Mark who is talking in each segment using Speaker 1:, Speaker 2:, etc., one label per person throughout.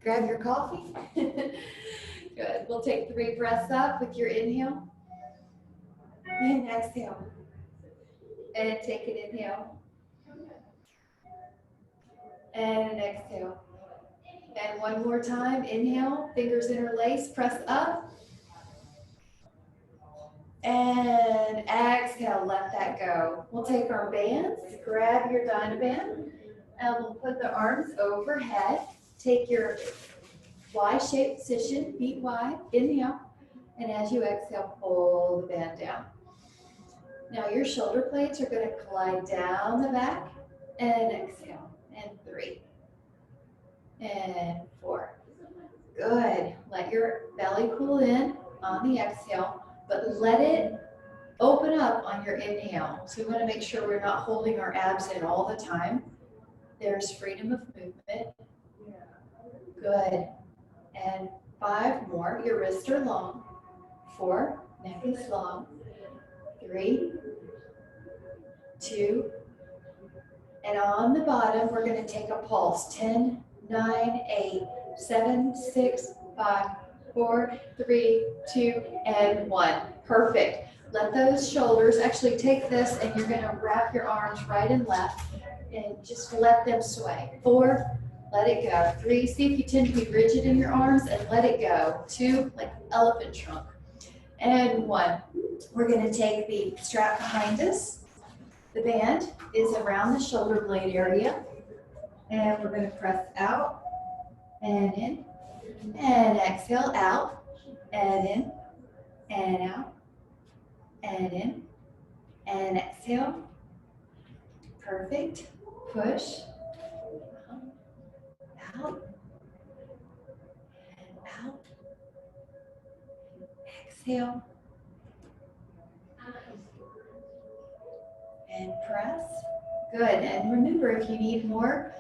Speaker 1: Grab your coffee. Good. We'll take 3 breaths up with your inhale. And exhale. And take an inhale. And an exhale. And one more time. Inhale, fingers interlace, press up. And exhale, let that go. We'll take our bands, grab your Dynaband, and we'll put the arms overhead. Take your Y-shaped position, feet wide, inhale, and as you exhale, pull the band down. Now your shoulder blades are going to glide down the back, and exhale, and 3, and 4. Good. Let your belly pull in on the exhale, but let it open up on your inhale. So we want to make sure we're not holding our abs in all the time. There's freedom of movement. Good. And 5 more. Your wrists are long. 4, neck is long. 3, 2, and on the bottom, we're going to take a pulse. 10, 9, 8, 7, 6, 5, 4, 3, 2, and 1. Perfect. Let those shoulders, actually take this and you're going to wrap your arms right and left and just let them sway. 4, let it go. 3, see if you tend to be rigid in your arms and let it go. 2, like elephant trunk. And 1. We're going to take the strap behind us. The band is around the shoulder blade area. And we're going to press out and in. And exhale, out and in. And out and in. And exhale. Perfect. Push. Out. And out. Exhale. And press. Good. And remember, if you need more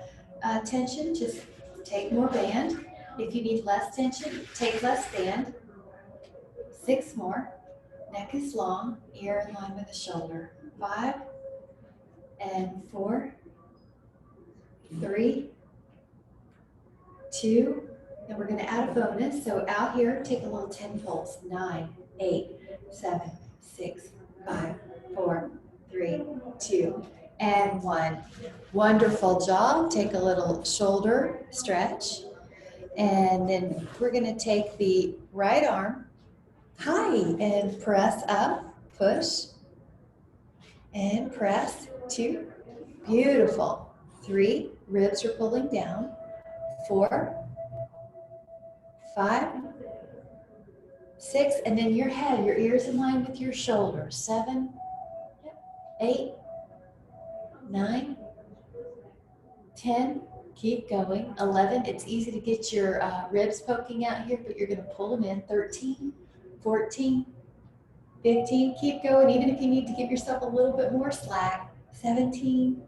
Speaker 1: tension, just take more band. If you need less tension, take less band. 6 more. Neck is long, ear in line with the shoulder. 5 and 4, 3, 2, and we're going to add a bonus. So out here, take a little 10 pulse. 9, 8, 7, 6, 5, 4, 3, 2, and 1. Wonderful job. Take a little shoulder stretch. And then we're going to take the right arm high and press up, push, and press. 2. Beautiful. 3, ribs are pulling down. 4, 5, 6, and then your head, your ears in line with your shoulders. 7, 8, 9, 10, keep going. 11, it's easy to get your ribs poking out here, but you're going to pull them in. 13, 14, 15, keep going, even if you need to give yourself a little bit more slack. 17,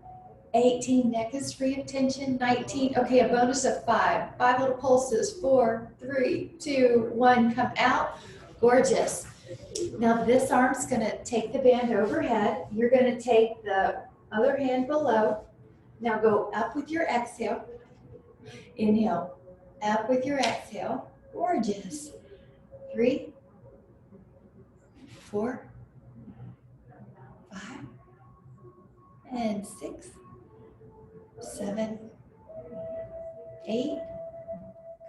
Speaker 1: 18, neck is free of tension. 19, okay, a bonus of 5. 5 little pulses. 4, 3, 2, 1, come out. Gorgeous. Now this arm's going to take the band overhead. You're going to take the other hand below. Now go up with your exhale. Inhale. Up with your exhale. Gorgeous. 3, 4, 5, and 6, 7, 8,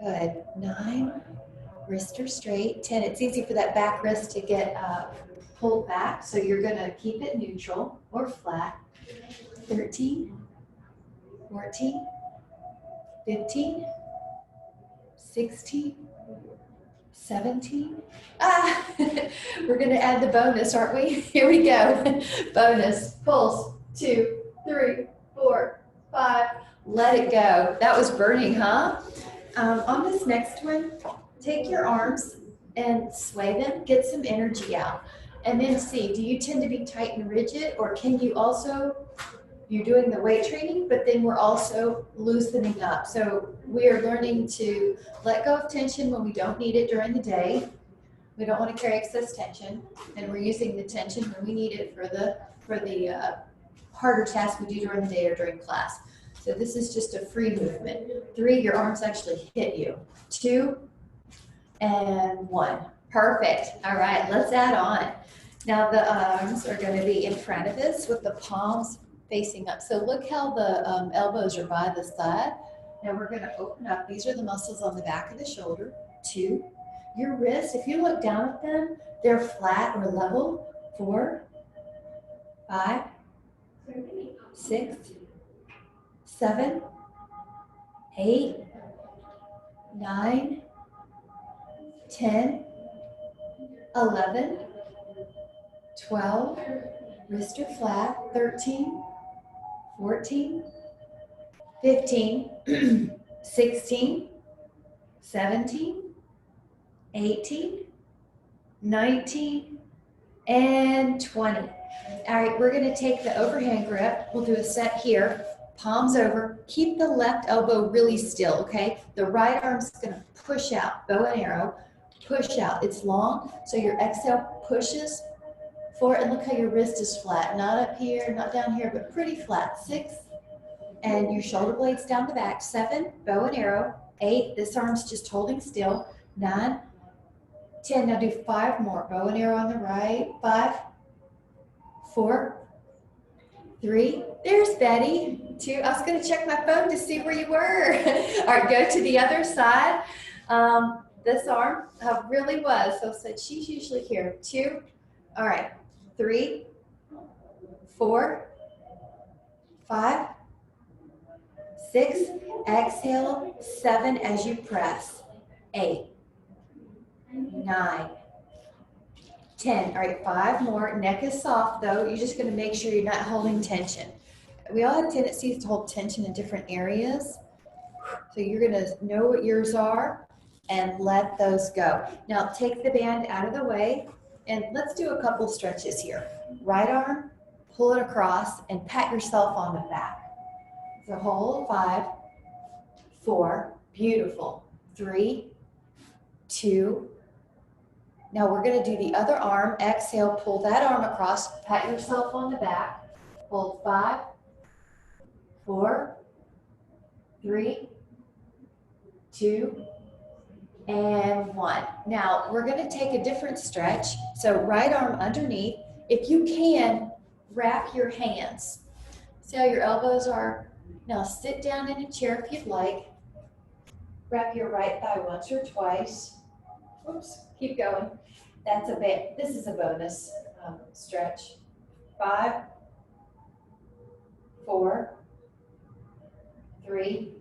Speaker 1: good. 9, wrists are straight. 10, it's easy for that back wrist to get pulled back, so you're going to keep it neutral or flat. 13, 14, 15, 16, 17. We're going to add the bonus, aren't we? Here we go. Bonus, pulse, 2, 3, 4, 5. Let it go. That was burning, huh? On this next one, take your arms and sway them, get some energy out. And then see, do you tend to be tight and rigid, or can you also, you're doing the weight training, but then we're also loosening up. So we are learning to let go of tension when we don't need it during the day. We don't want to carry excess tension, and we're using the tension when we need it for the harder tasks we do during the day or during class. So this is just a free movement. 3, your arms actually hit you. 2 and 1. Perfect. All right, let's add on. Now the arms are going to be in front of us with the palms facing up. So look how the elbows are by the side. Now we're going to open up. These are the muscles on the back of the shoulder. 2. Your wrists, if you look down at them, they're flat or level. 4, 5, 6, 7, 8, 9, 10, 11, 12, wrists are flat, 13, 14, 15, 16, 17, 18, 19, and 20. All right, we're gonna take the overhand grip. We'll do a set here, palms over. Keep the left elbow really still, okay? The right arm's gonna push out, bow and arrow, push out. It's long, so your exhale pushes forward, and look how your wrist is flat. Not up here, not down here, but pretty flat. 6, and your shoulder blades down the back. 7, bow and arrow. 8, this arm's just holding still. 9, 10, now do 5 more. Bow and arrow on the right. 5, 4, 3, there's Betty. 2, I was gonna check my phone to see where you were. All right, go to the other side. This arm really was, so said she's usually here. 2, all right, 3, 4, 5, 6, exhale, 7 as you press. 8, 9, 10. All right, 5 more. Neck is soft though. You're just going to make sure you're not holding tension. We all have tendencies to hold tension in different areas. So you're going to know what yours are and let those go. Now take the band out of the way and let's do a couple stretches here. Right arm, pull it across and pat yourself on the back. So hold. 5, 4, beautiful. 3, 2, now we're going to do the other arm. Exhale, pull that arm across, pat yourself on the back. Hold. 5, 4, 3, 2, and 1. Now we're going to take a different stretch. So right arm underneath. If you can, wrap your hands. See how your elbows are? Now sit down in a chair if you'd like. Wrap your right thigh once or twice. Whoops, keep going. That's a bit, this is a bonus stretch. 5, 4, 3,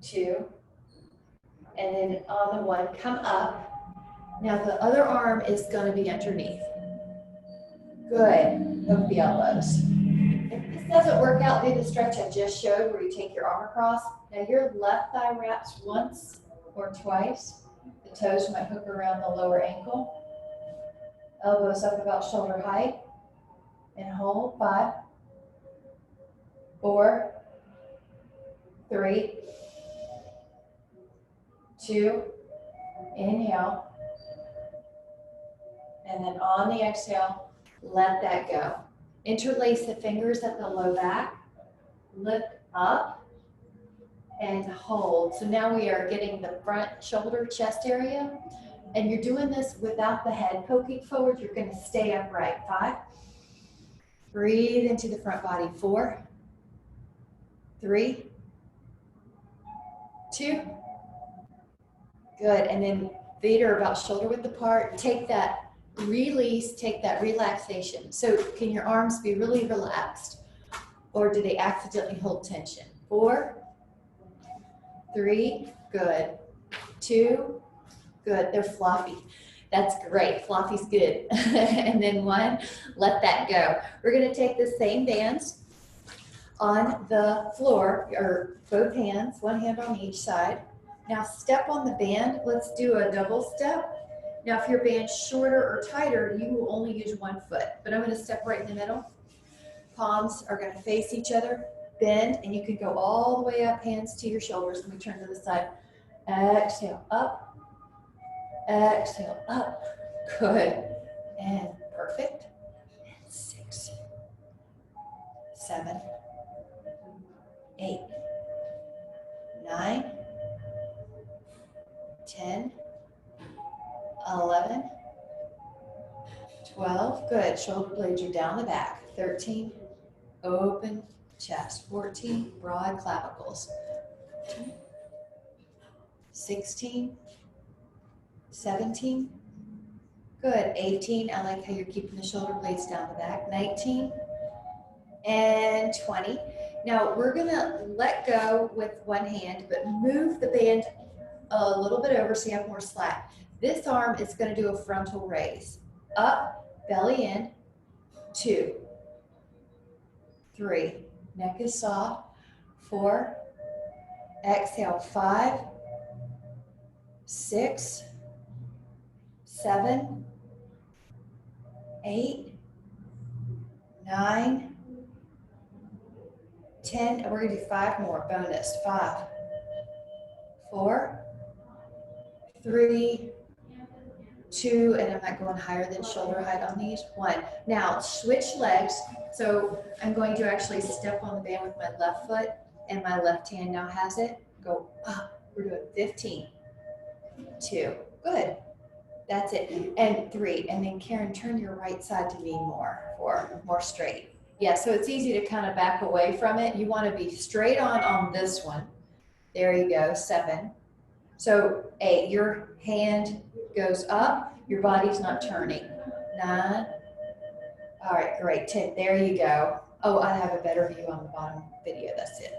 Speaker 1: 2, and then on the 1, come up. Now the other arm is going to be underneath. Good, hook the elbows. If this doesn't work out, do the stretch I just showed where you take your arm across. Now your left thigh wraps once or twice. The toes might hook around the lower ankle. Elbows up about shoulder height. And hold. 5, 4, 3, 2, inhale. And then on the exhale, let that go. Interlace the fingers at the low back. Lift up. And hold. So now we are getting the front shoulder chest area. And you're doing this without the head poking forward. You're going to stay upright. 5. Breathe into the front body. 4, 3, 2. Good. And then feet are about shoulder width apart. Take that release, take that relaxation. So can your arms be really relaxed? Or do they accidentally hold tension? 4, 3, good. 2, good. They're fluffy. That's great. Fluffy's good. And then 1, let that go. We're going to take the same bands on the floor, or both hands, one hand on each side. Now step on the band. Let's do a double step. Now if your band's shorter or tighter, you will only use 1 foot. But I'm going to step right in the middle. Palms are going to face each other. Bend, and you can go all the way up, hands to your shoulders. Let me turn to the side. Exhale, up. Exhale, up. Good. And perfect. And 6, 7, 8, 9, 10, 11, 12. Good. Shoulder blades are down the back. 13, open chest. 14, broad clavicles. 16, 17. Good. 18. I like how you're keeping the shoulder blades down the back. 19 and 20. Now we're going to let go with one hand, but move the band a little bit over so you have more slack. This arm is going to do a frontal raise. Up, belly in. 2, 3. Neck is soft. 4. Exhale. 5, 6, 7, 8, 9, 10, and we're going to do 5 more, bonus. 5, 4, 3, 2, and I'm not going higher than shoulder height on these. 1. Now switch legs. So I'm going to actually step on the band with my left foot, and my left hand now has it. Go up. We're doing 15, 2. Good. That's it. And 3. And then Karen, turn your right side to me more. 4. More straight. Yeah, so it's easy to kind of back away from it. You want to be straight on this one. There you go. 7. So 8, your hand goes up, your body's not turning. 9. All right, great. 10. There you go. Oh, I have a better view on the bottom video. That's it.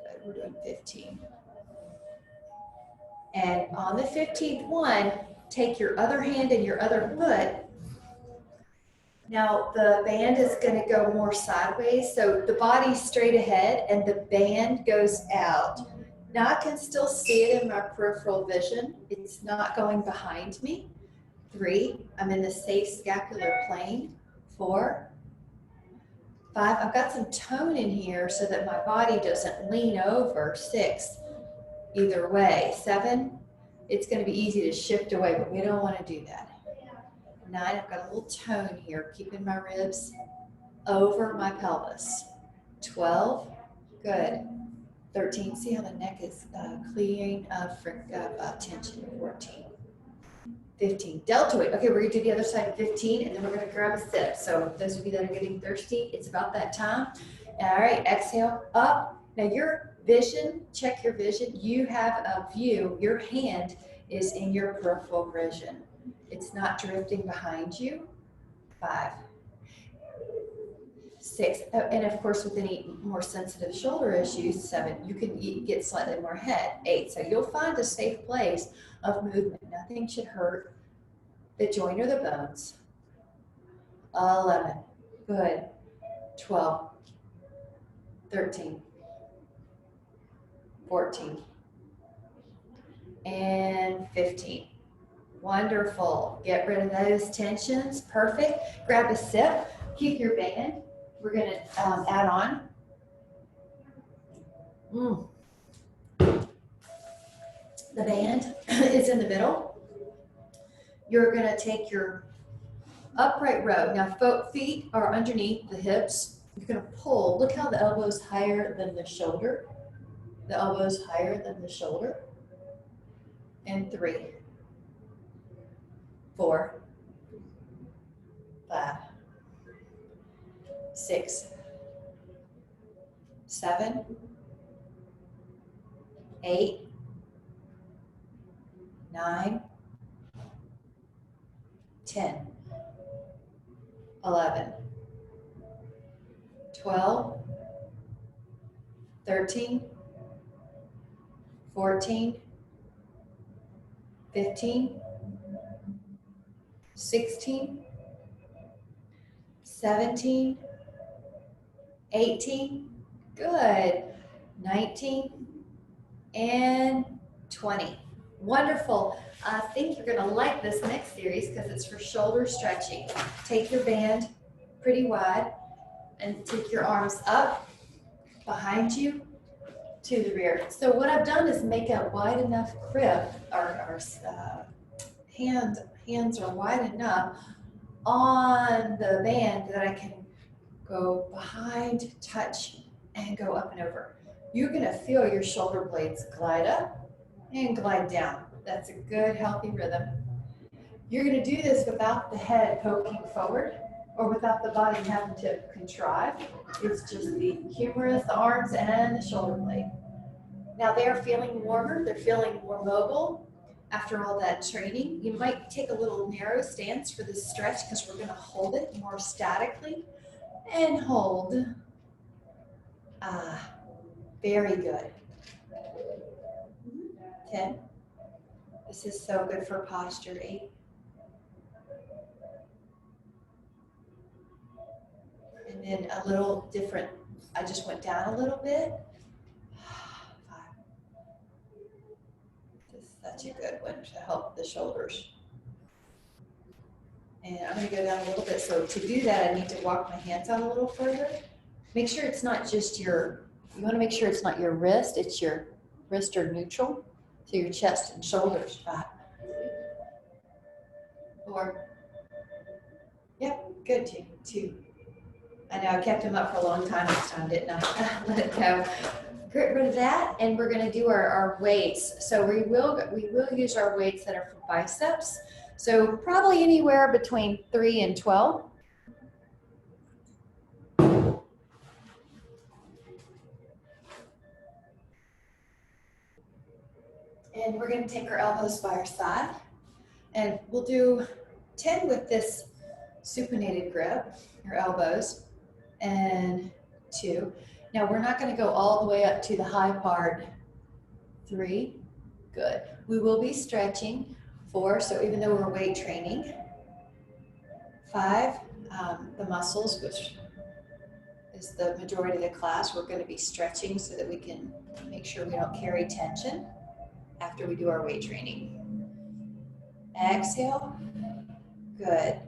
Speaker 1: Good. We're doing 15. And on the 15th one, take your other hand and your other foot. Now the band is going to go more sideways, so the body's straight ahead and the band goes out. Now I can still see it in my peripheral vision. It's not going behind me. 3, I'm in the safe scapular plane. 4, 5, I've got some tone in here so that my body doesn't lean over. 6, either way. 7, it's going to be easy to shift away, but we don't want to do that. 9, I've got a little tone here, keeping my ribs over my pelvis. 12, good. 13, see how the neck is clearing of tension. 14, 15, deltoid. Okay, we're going to do the other side of 15, and then we're going to grab a sip. So those of you that are getting thirsty, it's about that time. All right, exhale, up. Now your vision, check your vision. You have a view, your hand is in your peripheral vision. It's not drifting behind you. 5, 6, and of course with any more sensitive shoulder issues, 7, you can get slightly more head. 8, so you'll find a safe place of movement. Nothing should hurt the joint or the bones. 11, good. 12, 13, 14, and 15. Wonderful. Get rid of those tensions. Perfect. Grab a sip. Keep your band. We're going to add on. The band is in the middle. You're going to take your upright row. Now, feet are underneath the hips. You're going to pull. Look how the elbow's higher than the shoulder. The elbow's higher than the shoulder. And 3, 4, 5, 6, 7, 8, 9, 10, 11, 12, 13, 14, 15, 16, 17, 18, good, 19, and 20. Wonderful. I think you're going to like this next series because it's for shoulder stretching. Take your band pretty wide and take your arms up behind you to the rear. So what I've done is make a wide enough crib, or hands are wide enough on the band that I can go behind, touch and go up and over. You're gonna feel your shoulder blades glide up and glide down. That's a good, healthy rhythm. You're gonna do this without the head poking forward or without the body having to contrive. It's just the humerus, the arms, and the shoulder blade. Now they are feeling warmer, they're feeling more mobile after all that training. You might take a little narrow stance for this stretch because we're gonna hold it more statically and hold. Very good. 10. This is so good for posture. 8. And then a little different. I just went down a little bit. 5. This is such a good one to help the shoulders. And I'm going to go down a little bit. So to do that, I need to walk my hands out a little further. Make sure it's not just your, you want to make sure it's not your wrist, it's your wrist or neutral. So your chest and shoulders. 5. 4. Yep, good. 2. I know I kept them up for a long time this time, didn't I? Let it go. Get rid of that, and we're going to do our weights. So we will use our weights that are for biceps. So probably anywhere between 3 and 12. And we're going to take our elbows by our side, and we'll do 10 with this supinated grip, your elbows, and 2. Now we're not going to go all the way up to the high part. 3, good. We will be stretching. 4, so even though we're weight training. 5, the muscles, which is the majority of the class, we're going to be stretching so that we can make sure we don't carry tension after we do our weight training. Exhale, good.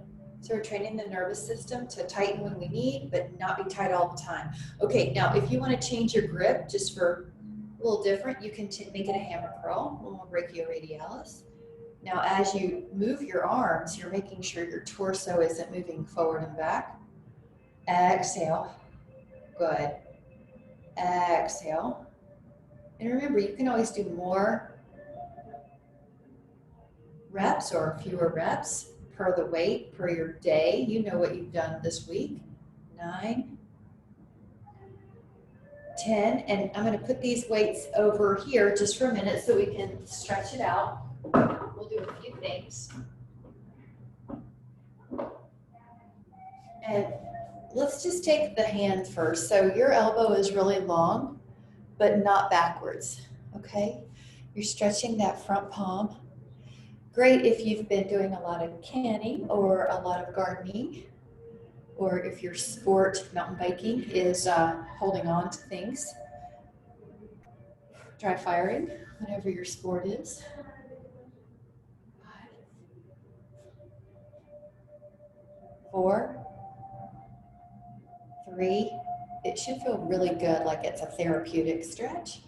Speaker 1: So we're training the nervous system to tighten when we need, but not be tight all the time. Okay, now if you want to change your grip just for a little different, you can make it a hammer curl, a little brachioradialis. Now as you move your arms, you're making sure your torso isn't moving forward and back. Exhale, good. Exhale. And remember, you can always do more reps or fewer reps per the weight, per your day. You know what you've done this week. 9, 10, and I'm going to put these weights over here just for a minute so we can stretch it out. We'll do a few things. And let's just take the hand first. So your elbow is really long, but not backwards, okay? You're stretching that front palm. Great if you've been doing a lot of canning or a lot of gardening, or if your sport, mountain biking, is holding on to things. Dry firing, whatever your sport is. 5, 4, 3. It should feel really good, like it's a therapeutic stretch.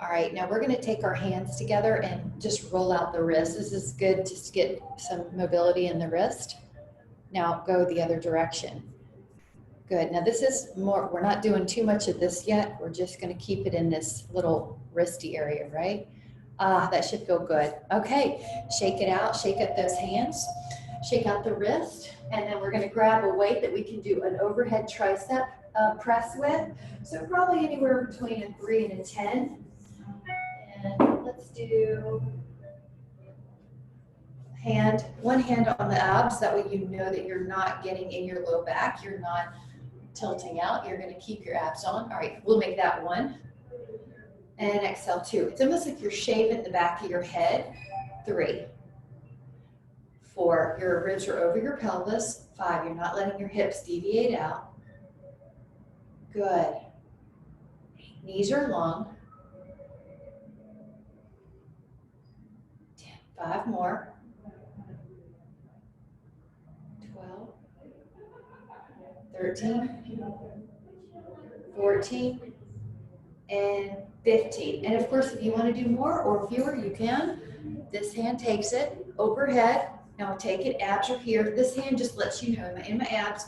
Speaker 1: All right, now we're going to take our hands together and just roll out the wrist. This is good just to get some mobility in the wrist. Now go the other direction. Good. Now this is more, we're not doing too much of this yet. We're just going to keep it in this little wristy area, right? That should feel good. Okay, shake it out, shake up those hands, shake out the wrist, and then we're going to grab a weight that we can do an overhead tricep press with. So probably anywhere between a 3 and a 10. And let's do one hand on the abs. That way you know that you're not getting in your low back. You're not tilting out. You're going to keep your abs on. All right, we'll make that 1. And exhale 2. It's almost like you're shaving the back of your head. 3, 4, your ribs are over your pelvis. 5, you're not letting your hips deviate out. Good. Knees are long. 5 more. 12, 13, 14, and 15. And of course, if you want to do more or fewer, you can. This hand takes it overhead. Now take it, abs are here. This hand just lets you know, in my abs.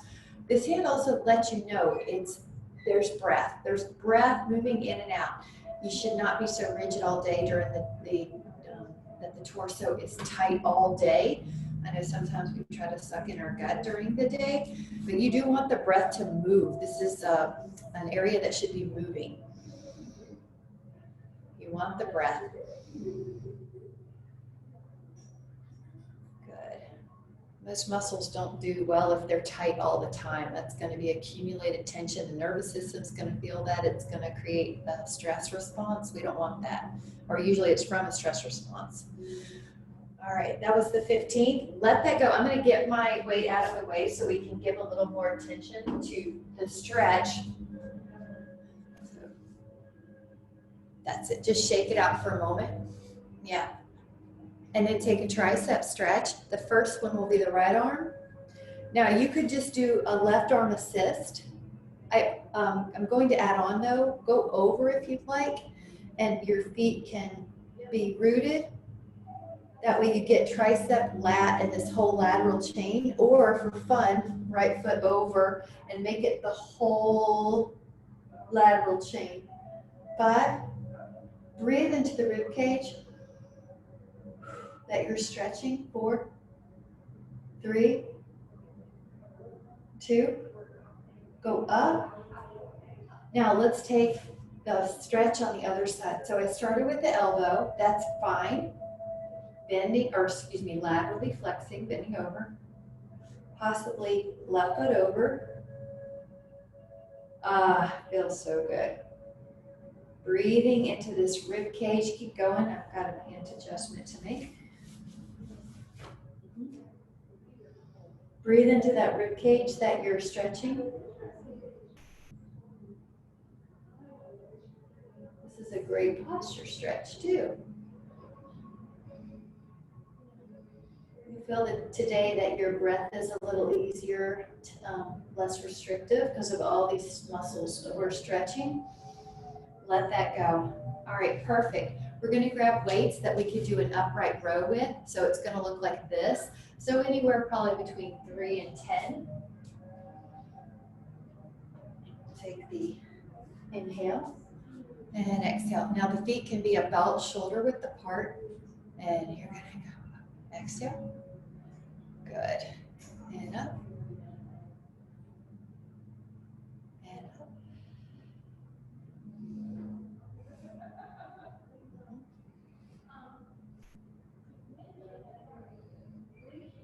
Speaker 1: This hand also lets you know it's there's breath. There's breath moving in and out. You should not be so rigid all day during that the torso is tight all day. I know sometimes we try to suck in our gut during the day, but you do want the breath to move. This is an area that should be moving. You want the breath. Good. Most muscles don't do well if they're tight all the time. That's going to be accumulated tension. The nervous system's going to feel that. It's going to create a stress response. We don't want that. Or usually it's from a stress response. All right, that was the 15th. Let that go. I'm going to get my weight out of the way so we can give a little more attention to the stretch. That's it. Just shake it out for a moment. Yeah. And then take a tricep stretch. The first one will be the right arm. Now you could just do a left arm assist. I'm going to add on though. Go over if you'd like, and your feet can be rooted. That way you get tricep, lat, and this whole lateral chain. Or for fun, right foot over and make it the whole lateral chain. 5. Breathe into the rib cage that you're stretching. 4, 3, 2, go up. Now let's take the stretch on the other side. So I started with the elbow, that's fine. Bending, or excuse me, laterally flexing, bending over. Possibly left foot over. Feels so good. Breathing into this rib cage. Keep going. I've got a hand adjustment to make. Breathe into that rib cage that you're stretching. This is a great posture stretch too. You feel that today that your breath is a little easier, less restrictive because of all these muscles that we're stretching. Let that go. All right, perfect. We're going to grab weights that we could do an upright row with. So it's going to look like this. So anywhere probably between 3 and 10. Take the inhale and exhale. Now the feet can be about shoulder width apart. And you're going to go. Exhale. Good. And up. And up.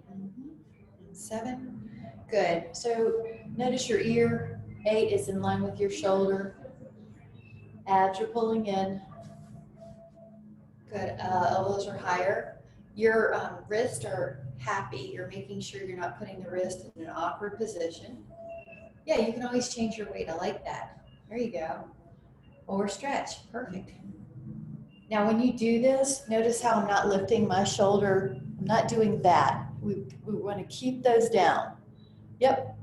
Speaker 1: And 7. Good. So notice your ear. 8 is in line with your shoulder. Abs are pulling in. Good. Elbows are higher. Your wrists are happy. You're making sure you're not putting the wrist in an awkward position. Yeah, you can always change your weight. I like that. There you go. Or stretch. Perfect. Now when you do this, notice how I'm not lifting my shoulder. I'm not doing that. We want to keep those down. Yep.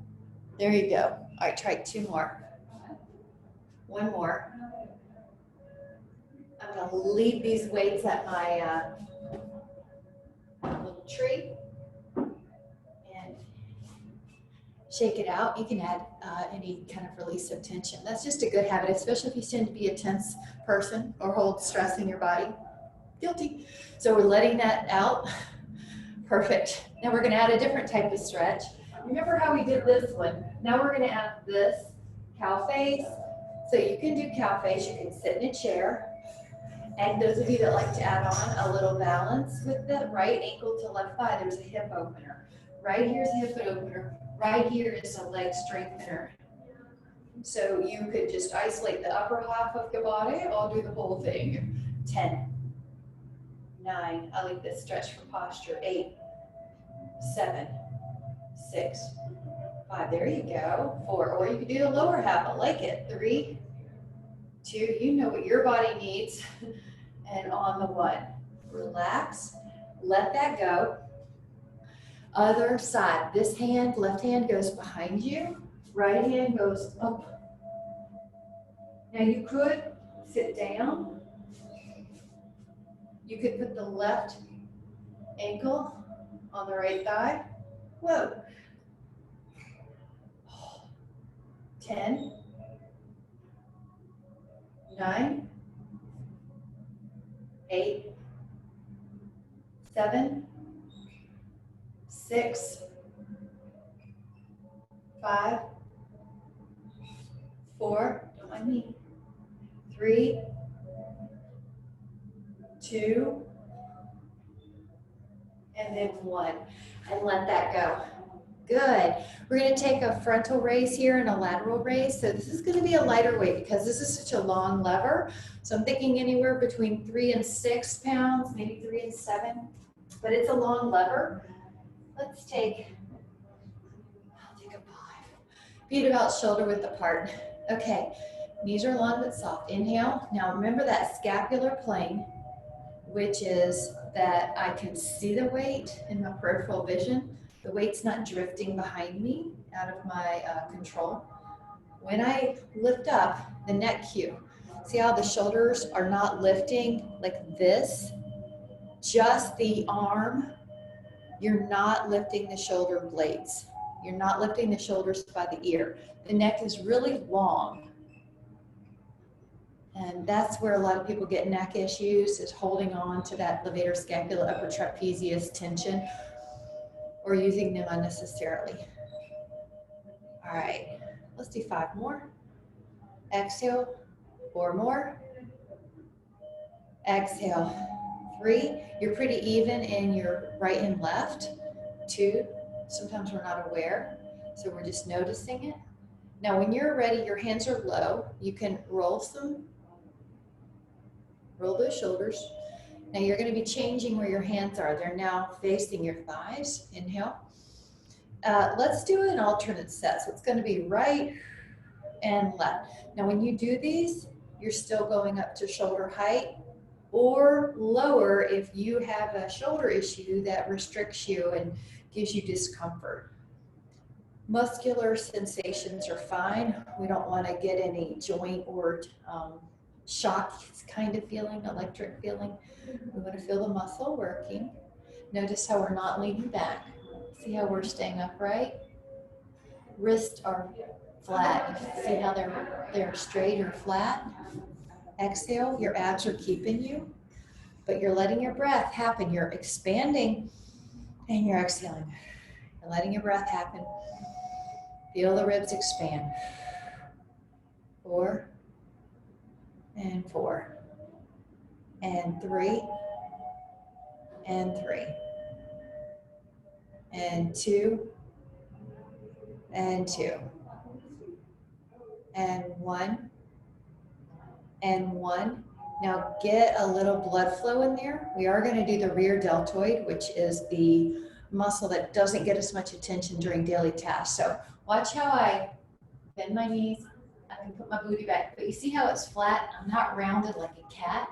Speaker 1: There you go. All right, try 2 more. 1 more. I'm going to leave these weights at my little tree and shake it out. You can add any kind of release of tension. That's just a good habit, especially if you tend to be a tense person or hold stress in your body. Guilty. So we're letting that out. Perfect. Now we're going to add a different type of stretch. Remember how we did this one? Now we're going to add this cow face. So you can do cow face. You can sit in a chair. And those of you that like to add on a little balance with the right ankle to left thigh, there's a hip opener. Right here's a hip opener. Right here is a leg strengthener. So you could just isolate the upper half of your body or do the whole thing. 10, 9, I like this stretch for posture. 8, 7, 6, 5, there you go. 4, or you could do the lower half, I like it. 3, 2, you know what your body needs. And on the 1, relax, let that go. Other side, this hand, left hand goes behind you, right hand goes up. Now you could sit down. You could put the left ankle on the right thigh. Whoa. 10, 9, 8, 7, 6, 5, 4, don't mind me, 3, 2, and then 1, and let that go. Good. We're going to take a frontal raise here and a lateral raise. So this is going to be a lighter weight because this is such a long lever. So I'm thinking anywhere between 3 and 6 pounds, maybe 3 and 7, but it's a long lever. Let's take, I'll take a 5. Feet about shoulder width apart. Okay, knees are long but soft. Inhale. Now remember that scapular plane, which is that I can see the weight in my peripheral vision. The weight's not drifting behind me out of my control. When I lift up, the neck cue. See how the shoulders are not lifting like this? Just the arm. You're not lifting the shoulder blades. You're not lifting the shoulders by the ear. The neck is really long. And that's where a lot of people get neck issues, is holding on to that levator scapula upper trapezius tension or using them unnecessarily. All right, let's do 5 more. Exhale, 4 more. Exhale, 3. You're pretty even in your right and left. 2, sometimes we're not aware, so we're just noticing it. Now when you're ready, your hands are low. You can roll those shoulders. Now you're going to be changing where your hands are. They're now facing your thighs. Inhale. Let's do an alternate set. So it's going to be right and left. Now when you do these, you're still going up to shoulder height or lower if you have a shoulder issue that restricts you and gives you discomfort. Muscular sensations are fine. We don't want to get any joint or shock kind of feeling, electric feeling. We want to feel the muscle working. Notice how we're not leaning back. See how we're staying upright? Wrists are flat. See how they're straight or flat? Exhale, your abs are keeping you, but you're letting your breath happen. You're expanding and you're exhaling. You're letting your breath happen. Feel the ribs expand. 4 and 4 and 3 and 3 and 2 and 2 and 1 and 1. Now get a little blood flow in there. We are going to do the rear deltoid, which is the muscle that doesn't get as much attention during daily tasks. So watch how I bend my knees. I can put my booty back, but you see how it's flat? I'm not rounded like a cat.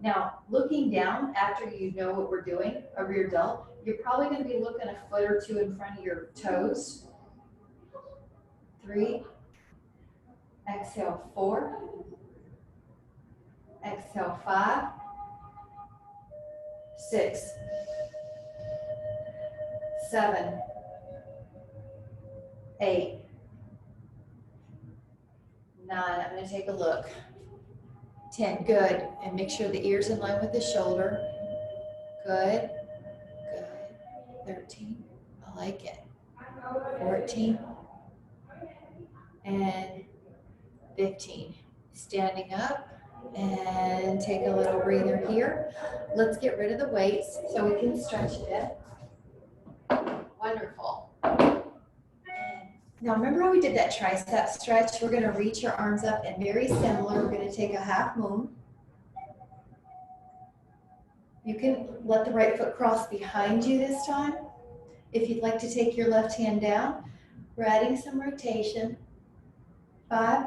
Speaker 1: Now, looking down after you know what we're doing, a rear delt, you're probably going to be looking a foot or 2 in front of your toes. 3. Exhale, 4. Exhale, 5. 6. 7. 8. 9. I'm going to take a look. 10. Good. And make sure the ear's in line with the shoulder. Good. Good. 13. I like it. 14. And 15. Standing up and take a little breather here. Let's get rid of the weights so we can stretch it. Wonderful. Now remember how we did that tricep stretch? We're going to reach your arms up and very similar. We're going to take a half moon. You can let the right foot cross behind you this time. If you'd like to take your left hand down, we're adding some rotation. 5,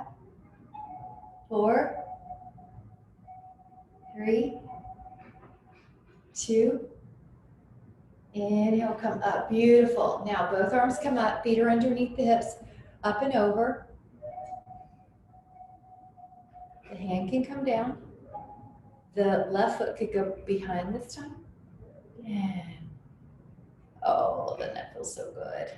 Speaker 1: 4, 3, 2, inhale, come up. Beautiful. Now both arms come up, feet are underneath the hips, up and over. The hand can come down. The left foot could go behind this time. And oh, then that feels so good.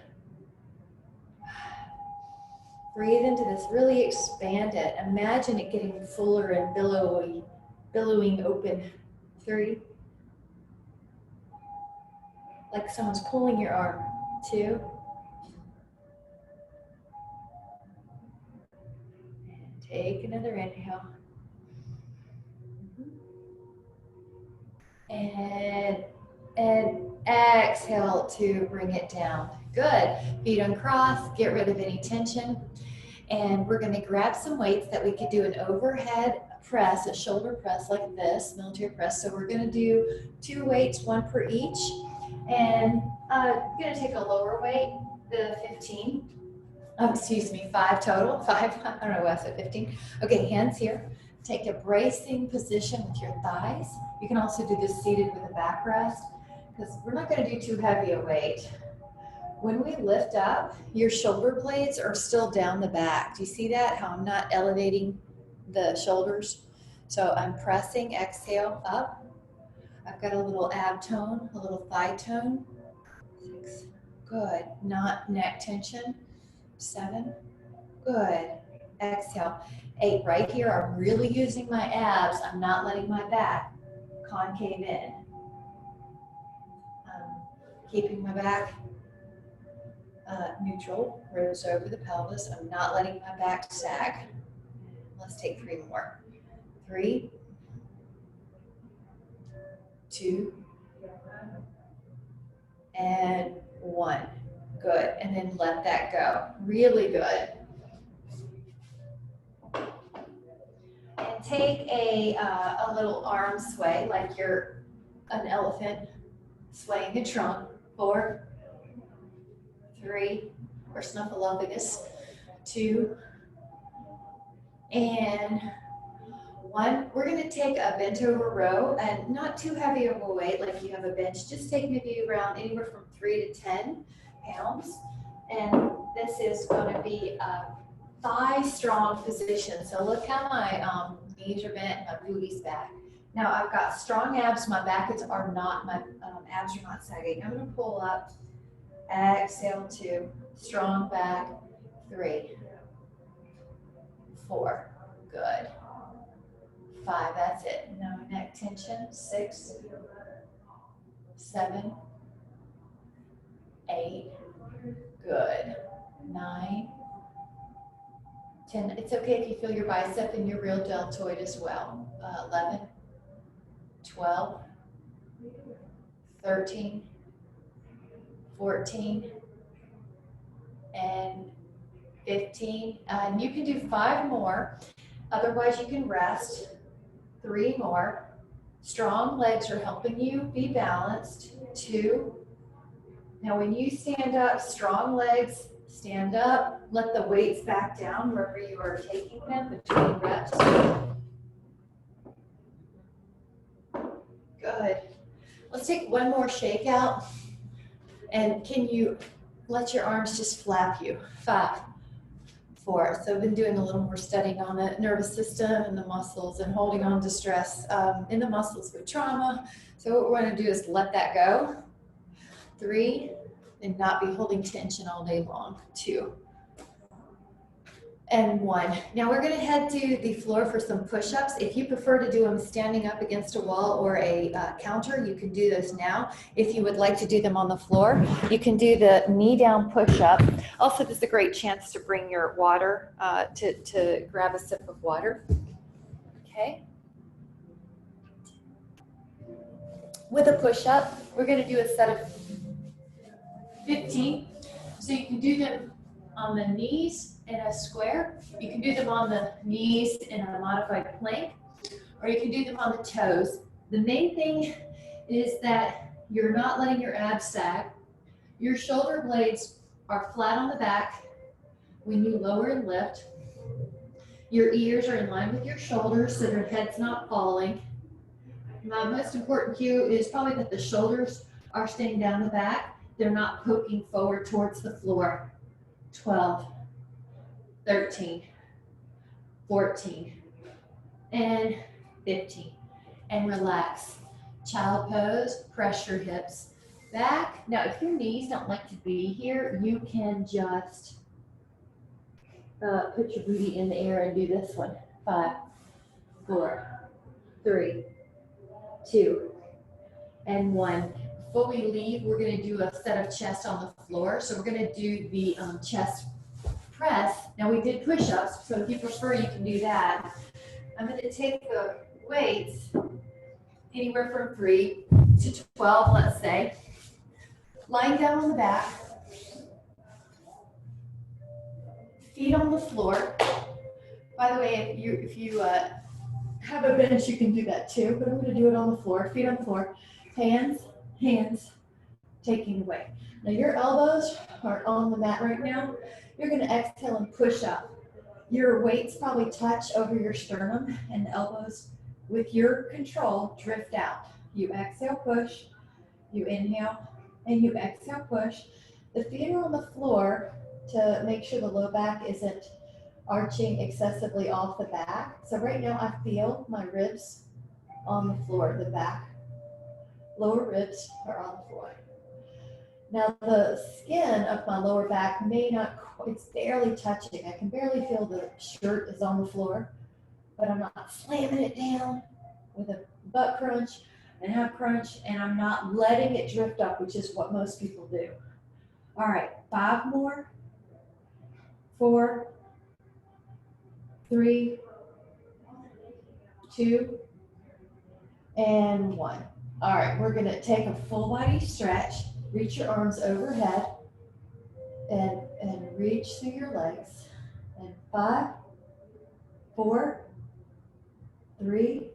Speaker 1: Breathe into this, really expand it. Imagine it getting fuller and billowing open. 3, like someone's pulling your arm. 2, and take another inhale. And exhale to bring it down. Good. Feet uncrossed, get rid of any tension. And we're going to grab some weights that we could do an overhead press, a shoulder press like this, military press. So we're going to do 2 weights, 1 per each. And I'm going to take a lower weight, the 15. Excuse me, 5 total. 5, I don't know why I said 15. Okay, hands here. Take a bracing position with your thighs. You can also do this seated with a backrest because we're not going to do too heavy a weight. When we lift up, your shoulder blades are still down the back. Do you see that? How I'm not elevating the shoulders? So I'm pressing, exhale, up. I've got a little ab tone, a little thigh tone. 6, good. Not neck tension. 7, good. Exhale. 8, right here, I'm really using my abs. I'm not letting my back concave in. Keeping my back neutral, rose over the pelvis. I'm not letting my back sag. Let's take 3 more. 3, 2, and 1. Good. And then let that go. Really good. And take a little arm sway like you're an elephant swaying a trunk. 4, 3, or snuffleupagus. 2, and 1. We're going to take a bent over row and not too heavy of a weight like you have a bench. Just take maybe around anywhere from 3 to 10 pounds. And this is going to be a thigh strong position. So look how my knees are bent, my booty's back. Now I've got strong abs. My abs are not sagging. I'm going to pull up. Exhale, 2, strong back, 3, 4, good. 5, that's it. No neck tension. 6, 7, 8, good. 9, 10. It's okay if you feel your bicep and your real deltoid as well. 11, 12, 13, 14, and 15. And you can do 5 more. Otherwise, you can rest. 3 more. Strong legs are helping you be balanced. 2. Now, when you stand up, strong legs, stand up. Let the weights back down wherever you are taking them between reps. Good. Let's take 1 more shakeout. And can you let your arms just flap you? 5, 4. So I've been doing a little more studying on the nervous system and the muscles and holding on to stress in the muscles with trauma. So what we're going to do is let that go. 3, and not be holding tension all day long. 2, and 1. Now we're going to head to the floor for some push-ups. If you prefer to do them standing up against a wall or a counter, you can do those now. If you would like to do them on the floor, you can do the knee down push-up. Also, this is a great chance to bring your water, to grab a sip of water. Okay. With a push-up, we're going to do a set of 15. So you can do them on the knees in a square. You can do them on the knees in a modified plank, or you can do them on the toes. The main thing is that you're not letting your abs sag. Your shoulder blades are flat on the back when you lower and lift. Your ears are in line with your shoulders so your head's not falling. My most important cue is probably that the shoulders are staying down the back. They're not poking forward towards the floor. 12, 13, 14, and 15. And relax. Child pose, press your hips back. Now, if your knees don't like to be here, you can just put your booty in the air and do this one. 5, 4, 3, 2, and 1. Before we leave, we're going to do a set of chest on the floor. So we're going to do the chest press. Now we did push-ups, so if you prefer, you can do that. I'm going to take the weights anywhere from 3 to 12, let's say. Lying down on the back, feet on the floor. By the way, if you have a bench, you can do that too, but I'm going to do it on the floor, feet on the floor, hands, taking away. Now your elbows are on the mat right now. You're going to exhale and push up. Your weights probably touch over your sternum, and the elbows, with your control, drift out. You exhale, push, you inhale, and you exhale, push. The feet are on the floor to make sure the low back isn't arching excessively off the back. So right now I feel my ribs on the floor, the back, lower ribs are on the floor. Now the skin of my lower back may not, it's barely touching. I can barely feel the shirt is on the floor, but I'm not slamming it down with a butt crunch and half crunch, and I'm not letting it drift up, which is what most people do. All right, 5 more. 4, 3, 2, and 1. All right, we're going to take a full body stretch. Reach your arms overhead and reach through your legs. And 5, 4, 3,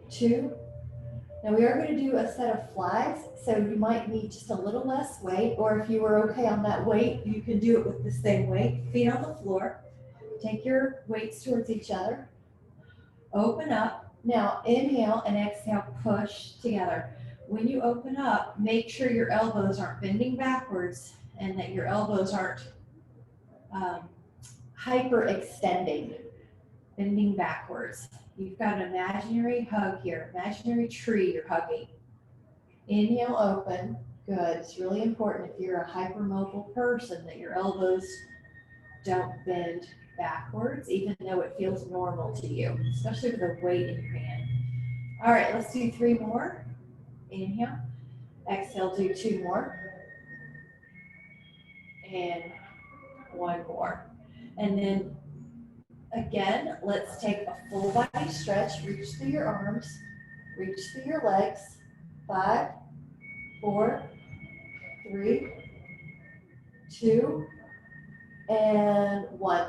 Speaker 1: 2. Now we are going to do a set of flags, so you might need just a little less weight, or if you were okay on that weight, you can do it with the same weight. Feet on the floor. Take your weights towards each other. Open up. Now inhale and exhale, push together. When you open up, make sure your elbows aren't bending backwards and that your elbows aren't hyperextending, bending backwards. You've got an imaginary hug here, imaginary tree you're hugging. Inhale, open. Good. It's really important if you're a hypermobile person that your elbows don't bend backwards, even though it feels normal to you, especially with a weight in your hand. All right, let's do 3 more. Inhale. Exhale, do 2 more. And 1 more. And then again, let's take a full body stretch. Reach through your arms, reach through your legs. 5, 4, 3, 2, and 1.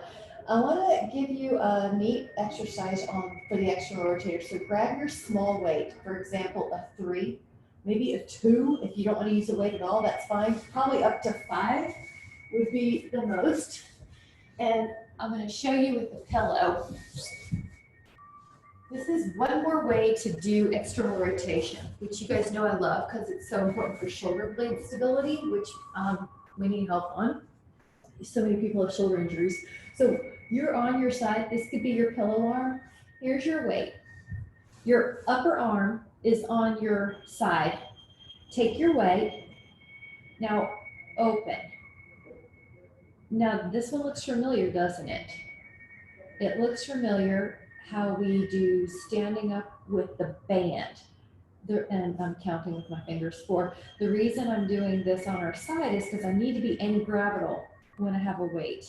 Speaker 1: I want to give you a neat exercise for the external rotator. So grab your small weight, for example, a 3, maybe a 2. If you don't want to use a weight at all, that's fine. Probably up to 5 would be the most. And I'm going to show you with the pillow. This is one more way to do external rotation, which you guys know I love because it's so important for shoulder blade stability, which we need help on. So many people have shoulder injuries. So you're on your side. This could be your pillow arm. Here's your weight. Your upper arm is on your side. Take your weight. Now open. Now this one looks familiar, doesn't it? It looks familiar how we do standing up with the band. And I'm counting with my fingers. 4. The reason I'm doing this on our side is because I need to be anti-gravital when I have a weight.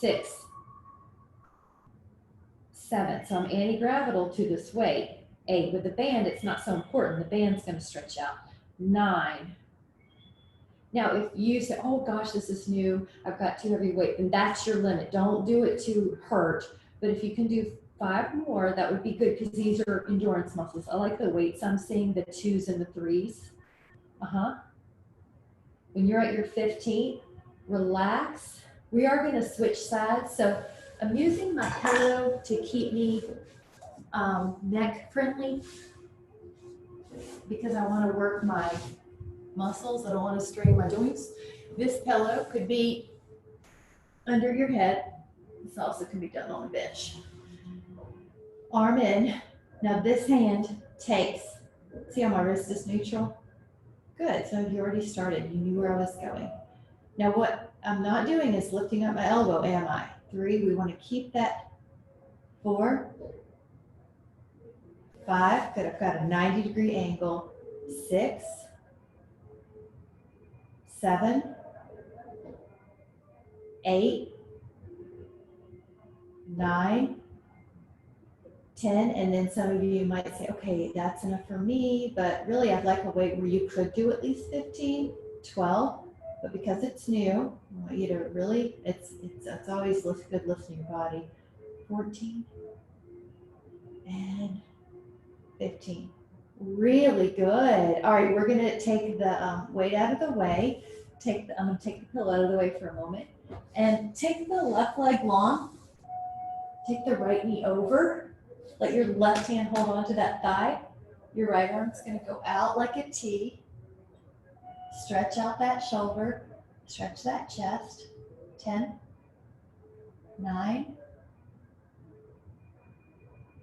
Speaker 1: 6, 7. So I'm anti-gravital to this weight. 8. With the band, it's not so important. The band's going to stretch out. 9. Now, if you say, oh gosh, this is new, I've got too heavy weight, then that's your limit. Don't do it to hurt. But if you can do 5 more, that would be good because these are endurance muscles. I like the weights I'm seeing, the 2s and the 3s. When you're at your 15th, relax. We are going to switch sides. So I'm using my pillow to keep me neck friendly because I want to work my muscles. I don't want to strain my joints. This pillow could be under your head. This also can be done on a bench. Arm in. Now this hand takes, see how my wrist is neutral? Good, so you already started. You knew where I was going. Now what I'm not doing is lifting up my elbow, am I?
Speaker 2: 3. We want to keep that. 4, 5. Good. I've got a 90-degree angle. 6, 7, 8, 9, 10, and then some of you might say, okay, that's enough for me, but really I'd like a weight where you could do at least 15, 12, but because it's new, I want you to really, it's always good lifting your body. 14 and 15. Really good. All right, we're gonna take the weight out of the way. I'm gonna take the pillow out of the way for a moment, and take the left leg long. Take the right knee over. Let your left hand hold on to that thigh. Your right arm's gonna go out like a T. Stretch out that shoulder. Stretch that chest. 10, 9,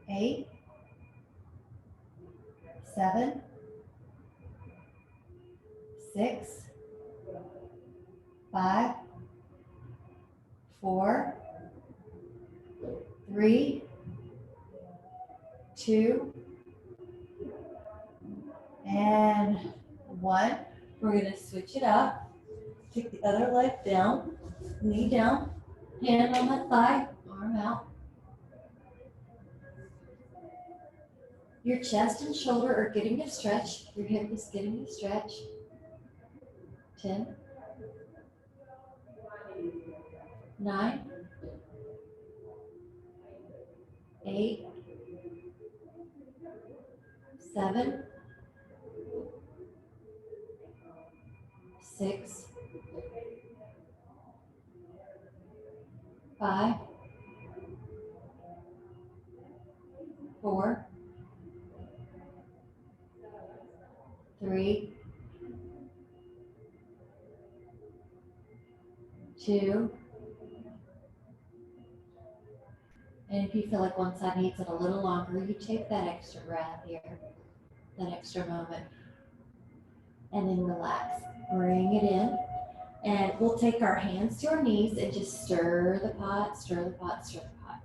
Speaker 2: 8, 7, 6, 5, 4, 3, 2, and 1. We're going to switch it up. Take the other leg down, knee down, hand on the thigh, arm out. Your chest and shoulder are getting a stretch. Your hip is getting a stretch. 10, 9, 8, 7, 6, 5, 4, 3, 2, and if you feel like one side needs it a little longer, you take that extra breath here, that extra moment, and then relax. Bring it in, and we'll take our hands to our knees and just stir the pot, stir the pot, stir the pot.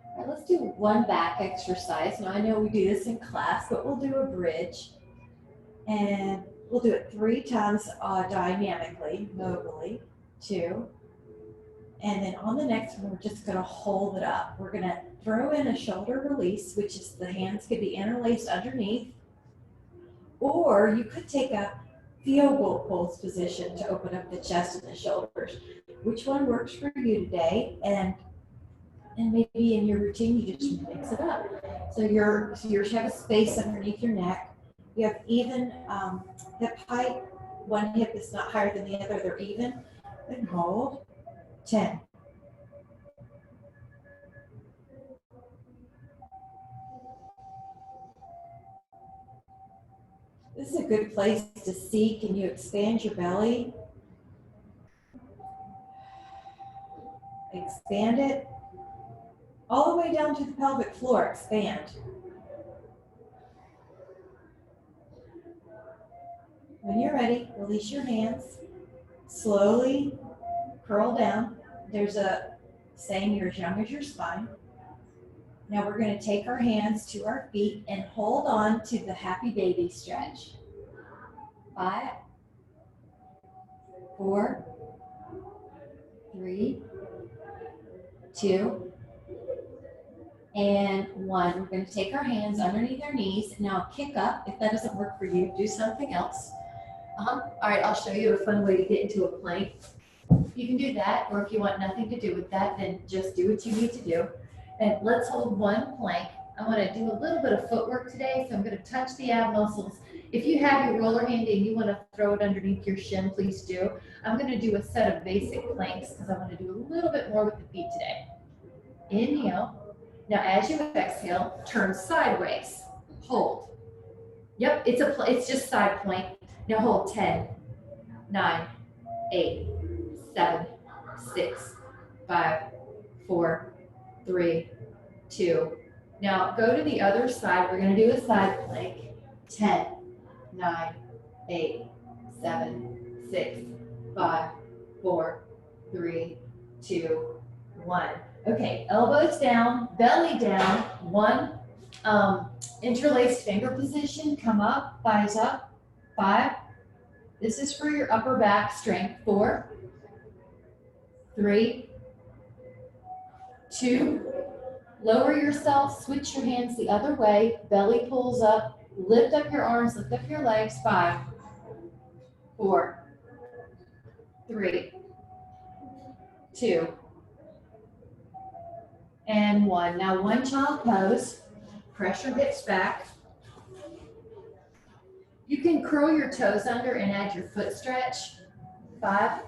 Speaker 2: All right, let's do one back exercise. Now I know we do this in class, but we'll do a bridge, and we'll do it 3 times dynamically, mobily. 2. And then on the next one, we're just going to hold it up. We're going to throw in a shoulder release, which is the hands could be interlaced underneath. Or you could take a field goal pose position to open up the chest and the shoulders. Which one works for you today? And maybe in your routine, you just mix it up. So you have a space underneath your neck. You have even hip height. One hip is not higher than the other. They're even. And hold. 10. This is a good place to see. Can you expand your belly? Expand it. All the way down to the pelvic floor. Expand. When you're ready, release your hands. Slowly curl down. There's a saying, you're as young as your spine. Now we're going to take our hands to our feet and hold on to the happy baby stretch. 5, 4, 3, 2, and 1. We're going to take our hands underneath our knees. Now kick up. If that doesn't work for you, do something else. All right, I'll show you a fun way to get into a plank. You can do that, or if you want nothing to do with that, then just do what you need to do. And let's hold one plank. I want to do a little bit of footwork today, so I'm going to touch the ab muscles. If you have your roller handy and you want to throw it underneath your shin, please do. I'm going to do a set of basic planks because I want to do a little bit more with the feet today. Inhale. Now as you exhale, turn sideways. Hold. Yep, it's just side plank. Now hold 10, 9, 8, 7, 6, 5, 4, 3, 2. Now go to the other side. We're going to do a side plank. 10, 9, 8, 7, 6, 5, 4, 3,
Speaker 1: 2, 1. Okay, elbows down, belly down, 1. Interlaced finger position, come up, thighs up, 5. This is for your upper back strength, 4, 3, 2. Lower yourself, switch your hands the other way, belly pulls up, lift up your arms, lift up your legs, 5, 4, 3, 2, and 1. Now one child pose, press your hips back. You can curl your toes under and add your foot stretch. 5,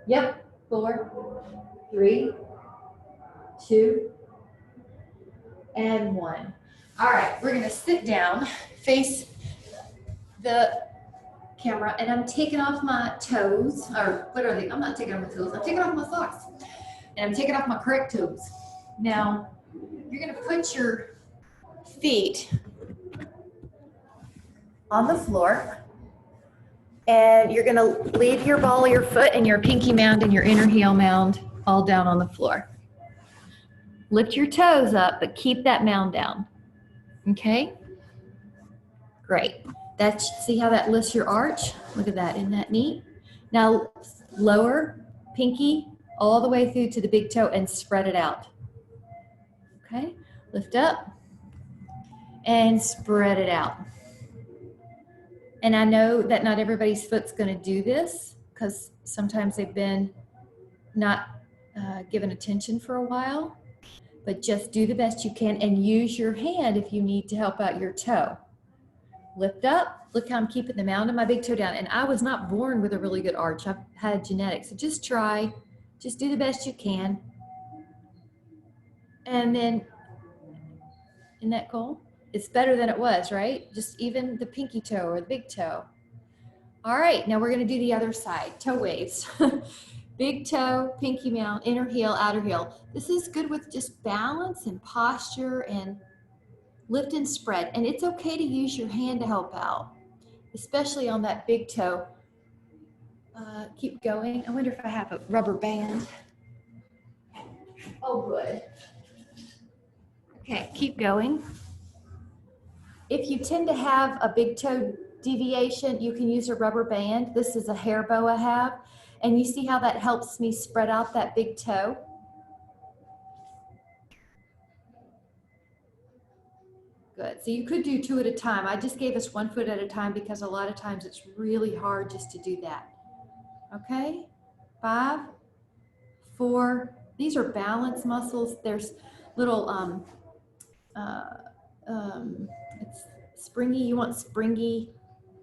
Speaker 1: yep, 4, 3, 2, and 1. All right, we're gonna sit down, face the camera, and I'm taking off my toes, or what are they? I'm not taking off my toes, I'm taking off my socks. And I'm taking off my correct toes. Now, you're gonna put your feet on the floor, and you're gonna leave your ball of your foot and your pinky mound and your inner heel mound all down on the floor. Lift your toes up, but keep that mound down, okay? Great. See how that lifts your arch? Look at that, isn't that neat? Now, lower pinky all the way through to the big toe and spread it out. Okay, lift up and spread it out. And I know that not everybody's foot's gonna do this because sometimes they've been not given attention for a while, but just do the best you can and use your hand if you need to help out your toe. Lift up, look how I'm keeping the mound of my big toe down. And I was not born with a really good arch, I've had genetics. So just try, just do the best you can. And then, isn't that cool? It's better than it was, right? Just even the pinky toe or the big toe. All right, now we're gonna do the other side, toe waves. Big toe, pinky mound, inner heel, outer heel. This is good with just balance and posture and lift and spread. And it's okay to use your hand to help out, especially on that big toe. Keep going. I wonder if I have a rubber band. Oh, good. Okay, keep going. If you tend to have a big toe deviation, you can use a rubber band. This is a hair bow I have. And you see how that helps me spread out that big toe? Good. So you could do 2 at a time. I just gave us 1 foot at a time because a lot of times it's really hard just to do that. Okay? 5, 4. These are balance muscles. There's little, it's springy. You want springy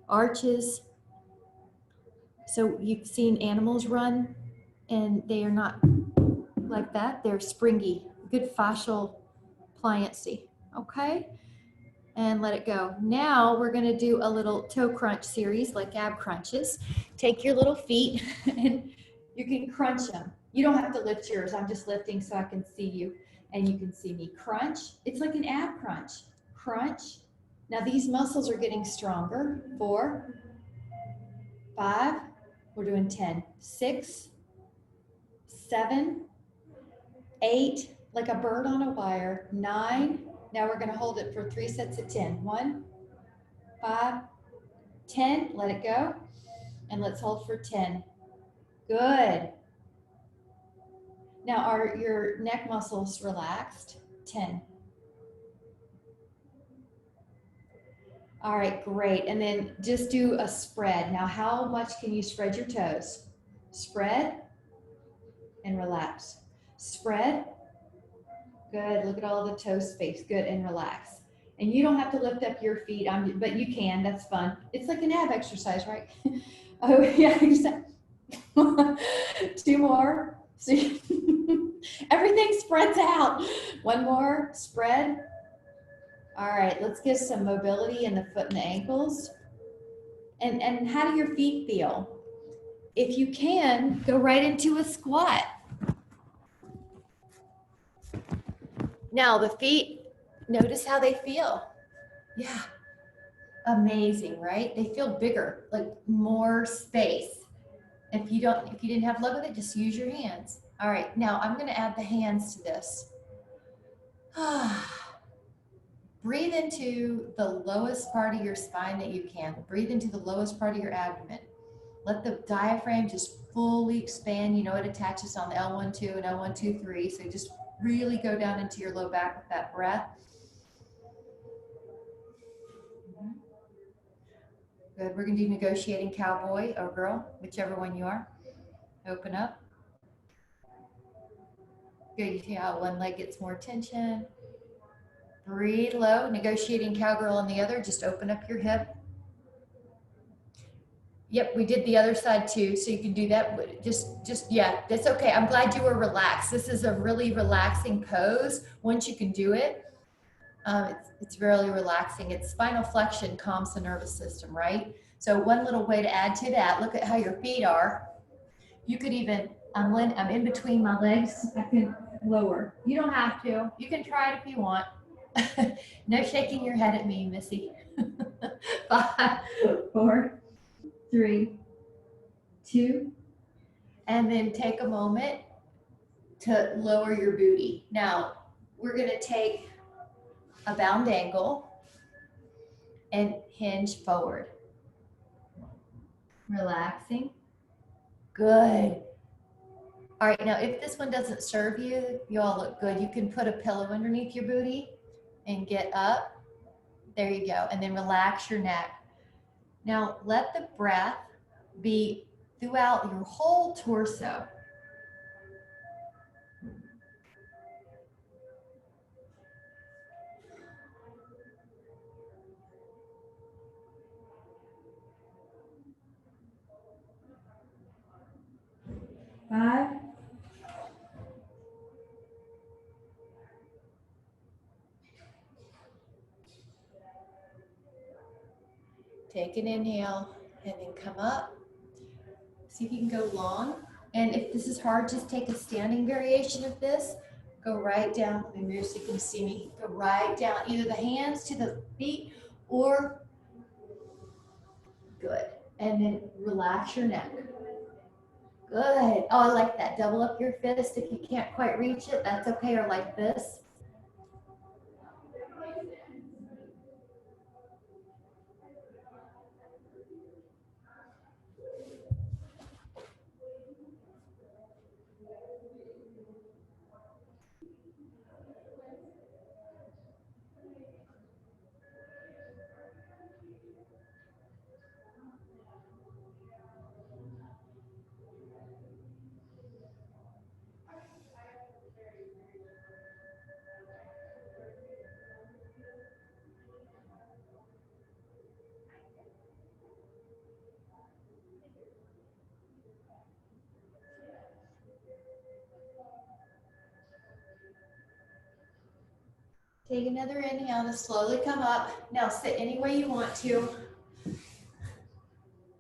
Speaker 1: arches. So you've seen animals run and they are not like that. They're springy, good fascial pliancy. Okay? And let it go. Now we're gonna do a little toe crunch series like ab crunches. Take your little feet and you can crunch them. You don't have to lift yours. I'm just lifting so I can see you and you can see me. Crunch. It's like an ab crunch. Crunch. Now these muscles are getting stronger. 4, 5, we're doing 10, 6, 7, 8, like a bird on a wire, 9. Now we're gonna hold it for 3 sets of 10. 1, 5, 10, let it go. And let's hold for 10. Good. Now are your neck muscles relaxed? 10. All right, great. And then just do a spread. Now, how much can you spread your toes? Spread and relax. Spread. Good. Look at all the toe space. Good. And relax. And you don't have to lift up your feet, but you can. That's fun. It's like an ab exercise, right? Oh, yeah. 2 more. See? Everything spreads out. 1 more. Spread. All right, let's get some mobility in the foot and the ankles. And how do your feet feel? If you can, go right into a squat. Now the feet, notice how they feel. Yeah, amazing, right? They feel bigger, like more space. If you didn't have love with it, just use your hands. All right, now I'm gonna add the hands to this. Breathe into the lowest part of your spine that you can. Breathe into the lowest part of your abdomen. Let the diaphragm just fully expand. You know, it attaches on the L1-2 and L1-2-3. So just really go down into your low back with that breath. Good. We're going to do negotiating cowboy or girl, whichever one you are. Open up. Good. You see how one leg gets more tension. Breathe low. Negotiating cowgirl on the other. Just open up your hip. Yep, we did the other side too, so you can do that. Yeah, that's okay. I'm glad you were relaxed. This is a really relaxing pose. Once you can do it, it's really relaxing. It's spinal flexion calms the nervous system, right? So one little way to add to that, look at how your feet are. You could even, I'm in between my legs. I can lower. You don't have to. You can try it if you want. No shaking your head at me, Missy. 5, 4, 3, 2, and then take a moment to lower your booty. Now, we're going to take a bound angle and hinge forward. Relaxing. Good. All right, now if this one doesn't serve you, you all look good. You can put a pillow underneath your booty and get up. There you go. And then relax your neck. Now, let the breath be throughout your whole torso. Five. Take an inhale and then come up. See if you can go long. And if this is hard, just take a standing variation of this. Go right down. Let me move so you can see me. Go right down, either the hands to the feet or good. And then relax your neck. Good. Oh, I like that. Double up your fist. If you can't quite reach it, that's okay. Or like this. Take another inhale to slowly come up. Now sit any way you want to.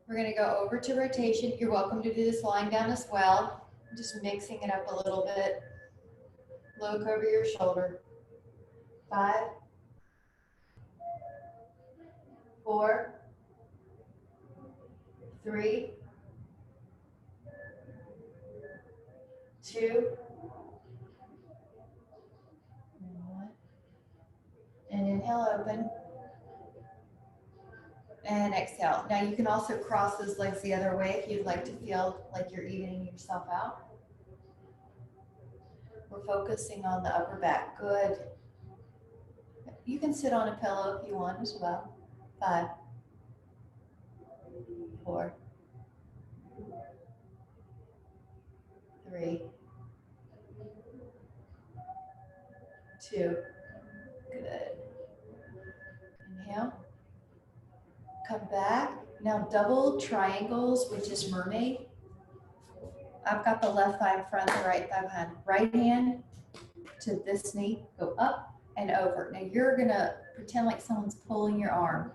Speaker 1: We're going to go over to rotation. You're welcome to do this lying down as well. Just mixing it up a little bit. Look over your shoulder. 5, 4, 3, 2, and 1. And inhale, open. And exhale. Now you can also cross those legs the other way if you'd like to feel like you're evening yourself out. We're focusing on the upper back. Good. You can sit on a pillow if you want as well. 5, 4, 3, 2. Good. Inhale. Come back. Now double triangles, which is mermaid. I've got the left thigh in front, the right thigh behind. Right hand to this knee, go up and over. Now you're gonna pretend like someone's pulling your arm.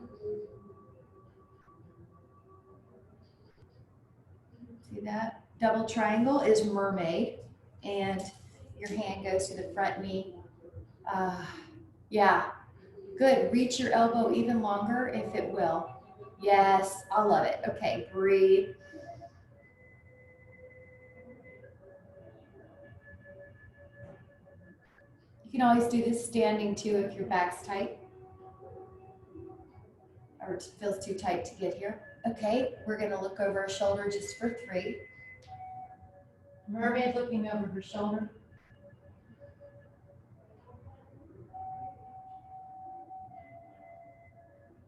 Speaker 1: See that? Double triangle is mermaid, and your hand goes to the front knee. Yeah, good. Reach your elbow even longer if it will. Yes, I love it. Okay, breathe. You can always do this standing too if your back's tight or it feels too tight to get here. Okay, we're gonna look over our shoulder just for 3.
Speaker 2: Mermaid looking over her shoulder.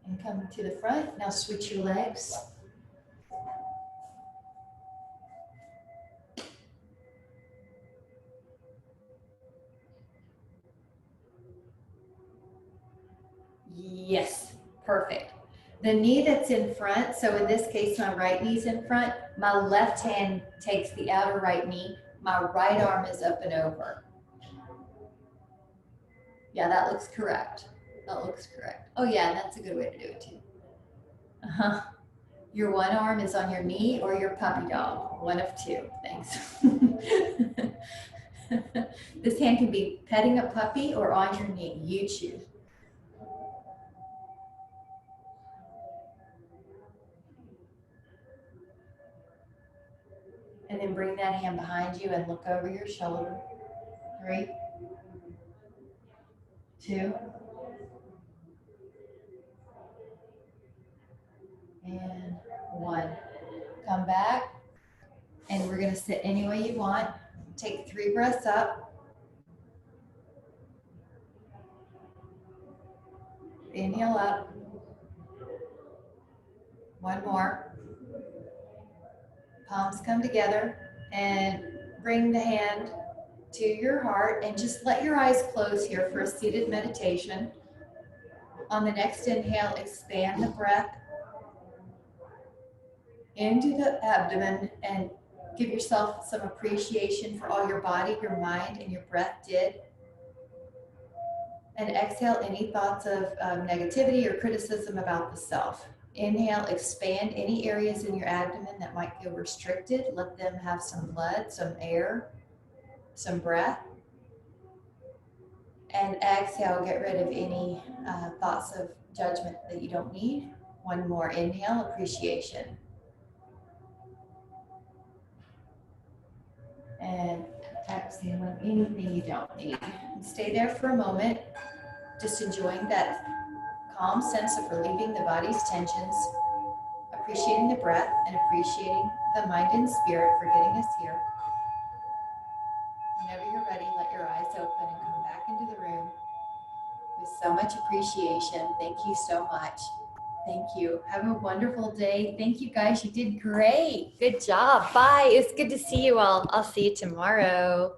Speaker 1: And come to the front. Now switch your legs. Yes, perfect. The knee that's in front, so in this case, my right knee's in front, my left hand takes the outer right knee, my right arm is up and over. Yeah, that looks correct. That looks correct. Oh yeah, that's a good way to do it too. Uh-huh. Your one arm is on your knee or your puppy dog, one of 2, thanks. This hand can be petting a puppy or on your knee, you choose. And then bring that hand behind you and look over your shoulder. 3, 2, and 1. Come back, and we're gonna sit any way you want. Take 3 breaths up. Inhale up. 1 more. Palms come together and bring the hand to your heart and just let your eyes close here for a seated meditation. On the next inhale, expand the breath into the abdomen and give yourself some appreciation for all your body, your mind, and your breath did. And exhale any thoughts of negativity or criticism about the self. Inhale, expand any areas in your abdomen that might feel restricted. Let them have some blood, some air, some breath. And exhale, get rid of any thoughts of judgment that you don't need. 1 more inhale, appreciation. And exhale, anything you don't need. And stay there for a moment, just enjoying that calm sense of relieving the body's tensions, appreciating the breath, and appreciating the mind and spirit for getting us here. Whenever you're ready, let your eyes open and come back into the room with so much appreciation. Thank you so much. Thank you. Have a wonderful day. Thank you guys. You did great. Good job. Bye. It's good to see you all. I'll see you tomorrow.